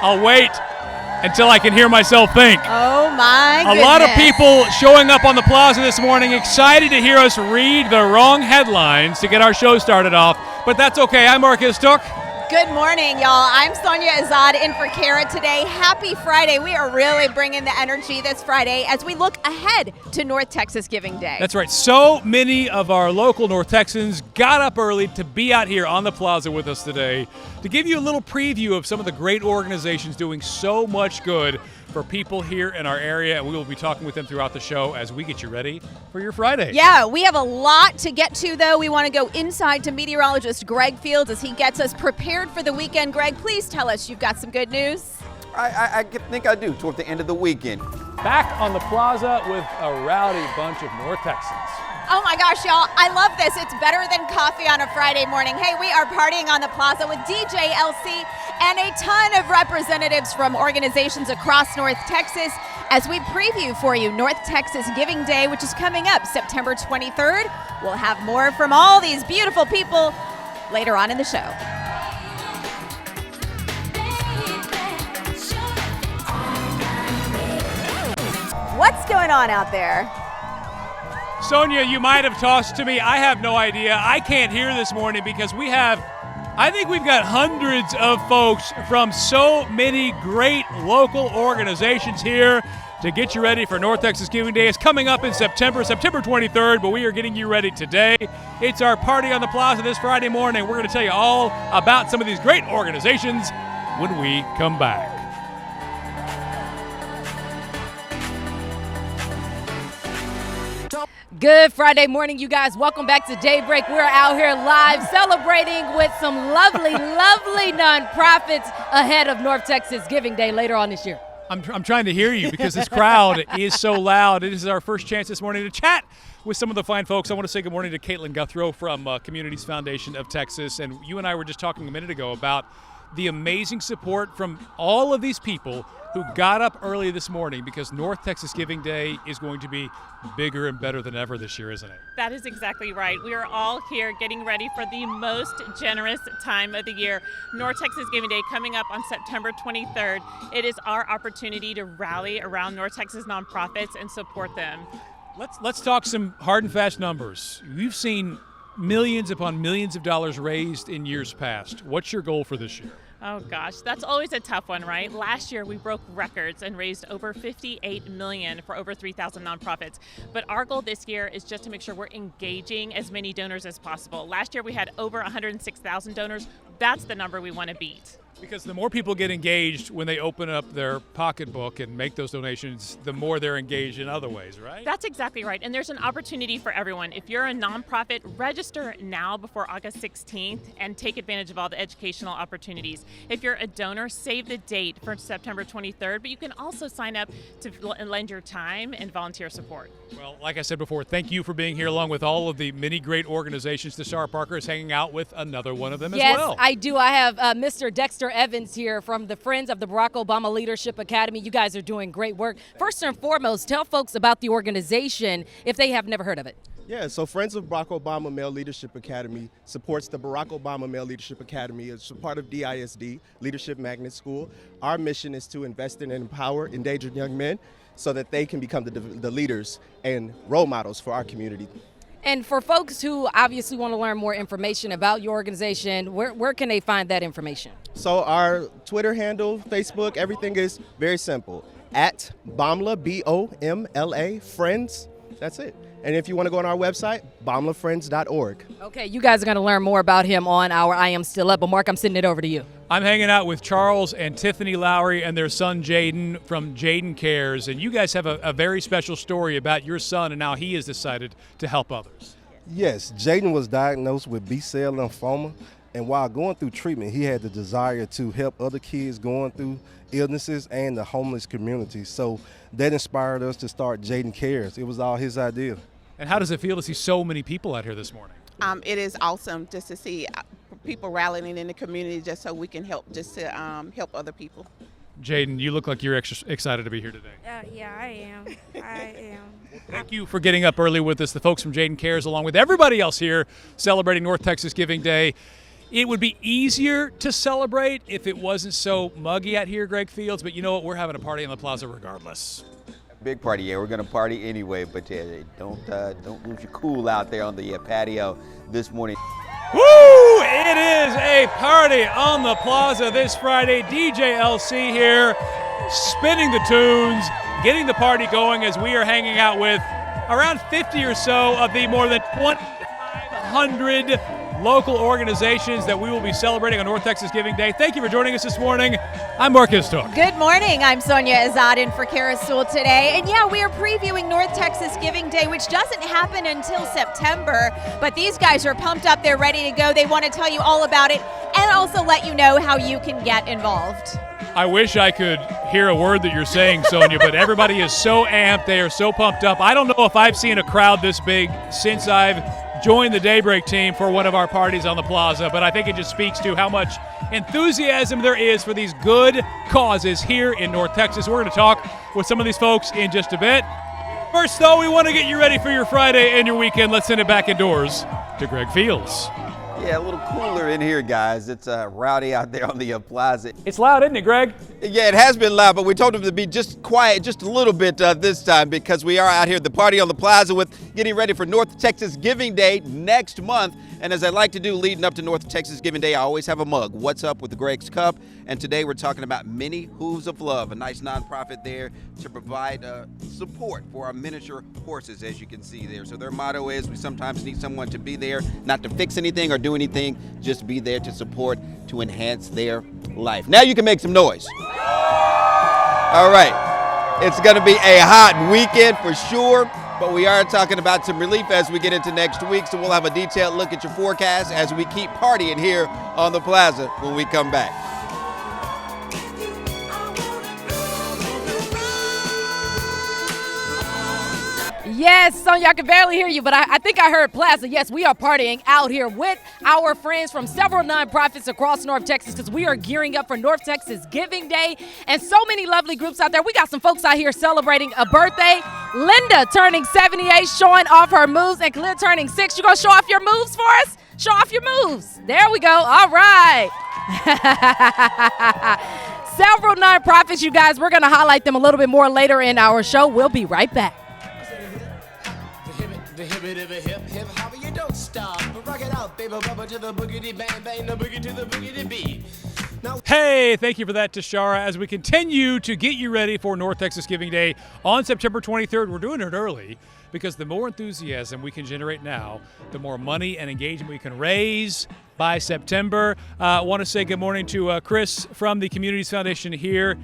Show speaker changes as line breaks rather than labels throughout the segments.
I'll wait until I can hear myself think.
Oh, my goodness.
A lot of people showing up on the plaza this morning, excited to hear us read the wrong headlines to get our show started off. But that's okay. I'm Mark Istook.
Good morning, y'all. I'm Sonia Azad in for Kara today. Happy Friday. We are really bringing the energy this Friday as we look ahead to North Texas Giving Day.
That's right. So many of our local North Texans got up early to be out here on the plaza with us today to give you a little preview of some of the great organizations doing so much good for people here in our area, and we will be talking with them throughout the show as we get you ready for your Friday.
Yeah, we have a lot to get to, though. We want to go inside to meteorologist Greg Fields as he gets us prepared for the weekend. Greg, please tell us you've got some good news.
I think I do toward the end of the weekend.
Back on the plaza with a rowdy bunch of North Texans.
Oh my gosh, y'all, I love this. It's better than coffee on a Friday morning. Hey, we are partying on the plaza with DJ LC and a ton of representatives from organizations across North Texas as we preview for you North Texas Giving Day, which is coming up September 23rd. We'll have more from all these beautiful people later on in the show. What's going on out there?
Sonia, you might have tossed to me. I have no idea. I can't hear this morning because I think we've got hundreds of folks from so many great local organizations here to get you ready for North Texas Giving Day. It's coming up in September 23rd, but we are getting you ready today. It's our party on the plaza this Friday morning. We're going to tell you all about some of these great organizations when we come back.
Good Friday morning, you guys. Welcome back to Daybreak. We're out here live celebrating with some lovely, lovely nonprofits ahead of North Texas Giving Day later on this year.
I'm trying to hear you because this crowd is so loud. It is our first chance this morning to chat with some of the fine folks. I want to say good morning to Caitlin Guthrow from Communities Foundation of Texas. And you and I were just talking a minute ago about the amazing support from all of these people who got up early this morning because North Texas Giving Day is going to be bigger and better than ever this year, isn't it?
That is exactly right. We are all here getting ready for the most generous time of the year. North Texas Giving Day coming up on September 23rd. It is our opportunity to rally around North Texas nonprofits and support them.
Let's talk some hard and fast numbers. We've seen millions upon millions of dollars raised in years past. What's your goal for this year?
Oh gosh, that's always a tough one, right? Last year we broke records and raised over $58 million for over 3,000 nonprofits. But our goal this year is just to make sure we're engaging as many donors as possible. Last year we had over 106,000 donors. That's the number we want to beat.
Because the more people get engaged when they open up their pocketbook and make those donations, the more they're engaged in other ways, right?
That's exactly right. And there's an opportunity for everyone. If you're a nonprofit, register now before August 16th and take advantage of all the educational opportunities. If you're a donor, save the date for September 23rd, but you can also sign up to lend your time and volunteer support.
Well, like I said before, thank you for being here along with all of the many great organizations. Tashara Parker is hanging out with another one of them as well.
Yes, I do. I have Mr. Dexter Evans here from the Friends of the Barack Obama Leadership Academy. You guys are doing great work. First and foremost, tell folks about the organization if they have never heard of it.
Yeah, so Friends of Barack Obama Male Leadership Academy supports the Barack Obama Male Leadership Academy. It's a part of DISD, Leadership Magnet School. Our mission is to invest in and empower endangered young men so that they can become the leaders and role models for our community.
And for folks who obviously want to learn more information about your organization, where can they find that information?
So our Twitter handle, Facebook, everything is very simple. At BOMLA, B-O-M-L-A, Friends, that's it. And if you want to go on our website, bomlafriends.org.
Okay, you guys are going to learn more about him on our I Am Still Up, but Mark, I'm sending it over to you.
I'm hanging out with Charles and Tiffany Lowry and their son Jaden from Jaden Cares, and you guys have a very special story about your son and how he has decided to help others.
Yes, Jaden was diagnosed with B-cell lymphoma, and while going through treatment, he had the desire to help other kids going through illnesses and the homeless community. So that inspired us to start Jaden Cares. It was all his idea.
And how does it feel to see so many people out here this morning?
It is awesome just to see people rallying in the community just so we can help, just to help other people.
Jaden, you look like you're excited to be here today.
Yeah, I am. I am.
Thank you for getting up early with us, the folks from Jaden Cares, along with everybody else here celebrating North Texas Giving Day. It would be easier to celebrate if it wasn't so muggy out here, Greg Fields, but you know what? We're having a party on the plaza regardless.
Big party, yeah. We're gonna party anyway, but yeah, don't lose your cool out there on the patio this morning.
Woo! It is a party on the plaza this Friday. DJ LC here, spinning the tunes, getting the party going as we are hanging out with around 50 or so of the more than 2,500 local organizations that we will be celebrating on North Texas Giving Day. Thank you for joining us this morning. I'm Marcus Took.
Good morning. I'm Sonia Azad in for Kara Sewell today. And yeah, we are previewing North Texas Giving Day, which doesn't happen until September. But these guys are pumped up. They're ready to go. They want to tell you all about it and also let you know how you can get involved.
I wish I could hear a word that you're saying, Sonia, but everybody is so amped. They are so pumped up. I don't know if I've seen a crowd this big since I've joined the Daybreak team for one of our parties on the plaza, but I think it just speaks to how much enthusiasm there is for these good causes here in North Texas. We're going to talk with some of these folks in just a bit. First, though, we want to get you ready for your Friday and your weekend. Let's send it back indoors to Greg Fields.
Yeah, a little cooler in here, guys. It's rowdy out there on the plaza.
It's loud, isn't it, Greg?
Yeah, it has been loud, but we told them to be just quiet just a little bit this time because we are out here at the party on the plaza with getting ready for North Texas Giving Day next month. And as I like to do leading up to North Texas Giving Day, I always have a mug. What's up with Greg's Cup? And today we're talking about Many Hooves of Love, a nice nonprofit there to provide support for our miniature horses, as you can see there. So their motto is we sometimes need someone to be there, not to fix anything or do anything, just be there to support, to enhance their life. Now you can make some noise. All right, it's going to be a hot weekend for sure, but we are talking about some relief as we get into next week, so we'll have a detailed look at your forecast as we keep partying here on the plaza when we come back.
Yes, Sonia, I can barely hear you, but I think I heard plaza. Yes, we are partying out here with our friends from several nonprofits across North Texas because we are gearing up for North Texas Giving Day and so many lovely groups out there. We got some folks out here celebrating a birthday. Linda turning 78, showing off her moves, and Khalid turning 6. You gonna show off your moves for us? Show off your moves. There we go. All right. Several nonprofits, you guys. We're going to highlight them a little bit more later in our show. We'll be right back.
The hip hip hopper, you don't stop. Rock it out, baby, bubba to the boogity bang bang, the boogie to the boogity beat.
Hey, thank you for that, Tashara. As we continue to get you ready for North Texas Giving Day on September 23rd, we're doing it early because the more enthusiasm we can generate now, the more money and engagement we can raise by September. I want to say good morning to Chris from the Communities Foundation here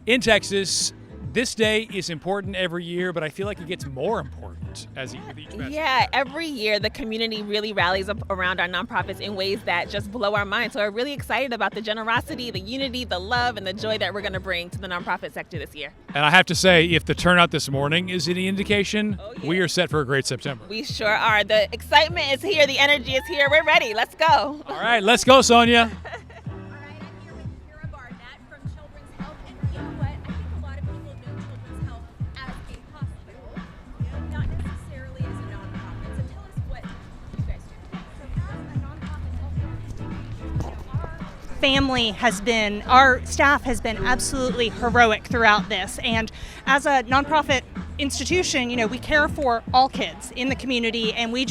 in Texas. This day is important every year, but I feel like it gets more important as with each passing
Yeah,
year.
every year the community really rallies up around our nonprofits in ways that just blow our minds. So we're really excited about the generosity, the unity, the love, and the joy that we're going to bring to the nonprofit sector this year.
And I have to say, if the turnout this morning is any indication, we are set for a great September.
We sure are. The excitement is here. The energy is here. We're ready. Let's go.
All right, let's go, Sonia.
Our staff has been absolutely heroic throughout this. And as a nonprofit institution, we care for all kids in the community, and we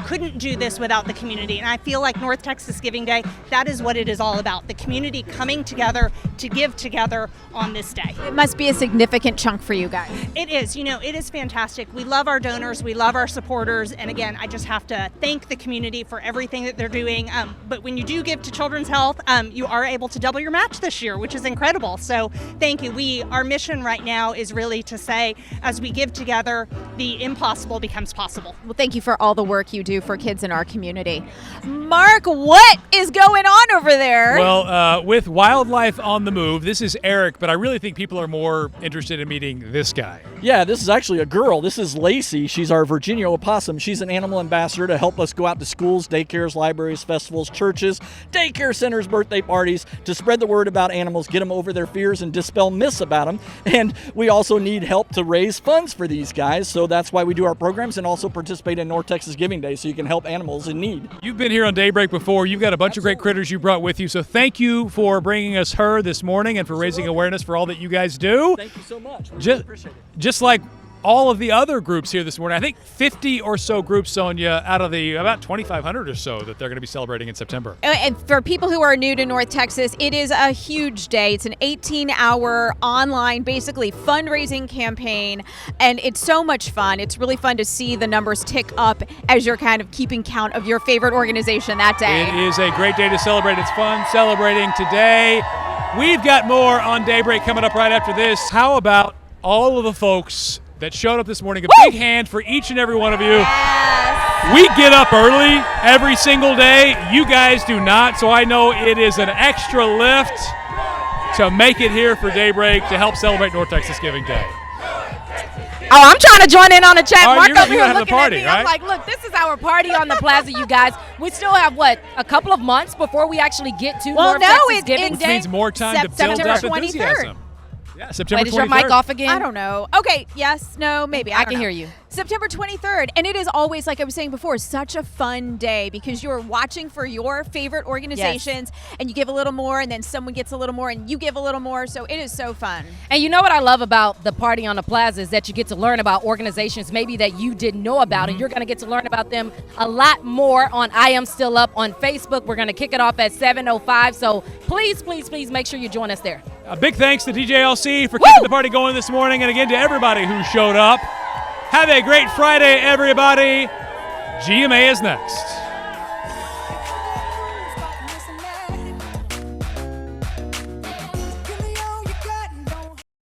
couldn't do this without the community. And I feel like North Texas Giving Day, that is what it is all about, the community coming together to give together on this day.
It must be a significant chunk for you guys.
It is, it is fantastic. We love our donors, we love our supporters, and again, I just have to thank the community for everything that they're doing. But when you do give to Children's Health, you are able to double your match this year, which is incredible. So thank you. Our mission right now is really to say, as we give together, the impossible becomes possible.
Well, thank you for all the work you do for kids in our community. Mark, what is going on over there?
Well, with wildlife on the move, this is Eric, but I really think people are more interested in meeting this guy.
Yeah, this is actually a girl. This is Lacey. She's our Virginia opossum. She's an animal ambassador to help us go out to schools, daycares, libraries, festivals, churches, daycare centers, birthday parties, to spread the word about animals, get them over their fears, and dispel myths about them. And we also need help to raise funds for these guys, so that's why we do our programs and also participate in North Texas Giving Day so you can help animals in need.
You've been here on Daybreak before. You've got a bunch of great critters you brought with you, so thank you for bringing us her this morning and for raising awareness for all that you guys do.
Thank you so much. We
Just,
really appreciate it.
just like all of the other groups here this morning. I think 50 or so groups, Sonia, out of the about 2,500 or so that they're going to be celebrating in September.
And for people who are new to North Texas, it is a huge day. It's an 18-hour online, basically fundraising campaign, and it's so much fun. It's really fun to see the numbers tick up as you're kind of keeping count of your favorite organization that day.
It is a great day to celebrate. It's fun celebrating today. We've got more on Daybreak coming up right after this. How about all of the folks that showed up this morning? A big hand for each and every one of you.
Yes.
We get up early every single day. You guys do not, so I know it is an extra lift to make it here for Daybreak to help celebrate North Texas Giving Day.
Oh, I'm trying to join in on the chat.
Oh,
Mark
you're
over here
gonna have the
looking
party,
at me.
right?
I'm like, look, this is our party on the plaza, you guys. We still have, a couple of months before we actually get to
Well,
North
no,
Texas
it
Giving
Which
Day?
means more time to build
September
up
23rd.
enthusiasm. Yeah, September
Wait, is your
23rd.
mic off again?
I don't know. Okay, yes, no, maybe.
I
don't
can
know.
hear you.
September 23rd, and it is always, like I was saying before, such a fun day because you're watching for your favorite organizations, and you give a little more, and then someone gets a little more, and you give a little more, so it is so fun.
And you know what I love about the party on the plaza is that you get to learn about organizations maybe that you didn't know about, and you're going to get to learn about them a lot more on I Am Still Up on Facebook. We're going to kick it off at 7:05, so please, please, please make sure you join us there.
A big thanks to DJLC for keeping the party going this morning, and again to everybody who showed up. Have a great Friday, everybody. GMA is next.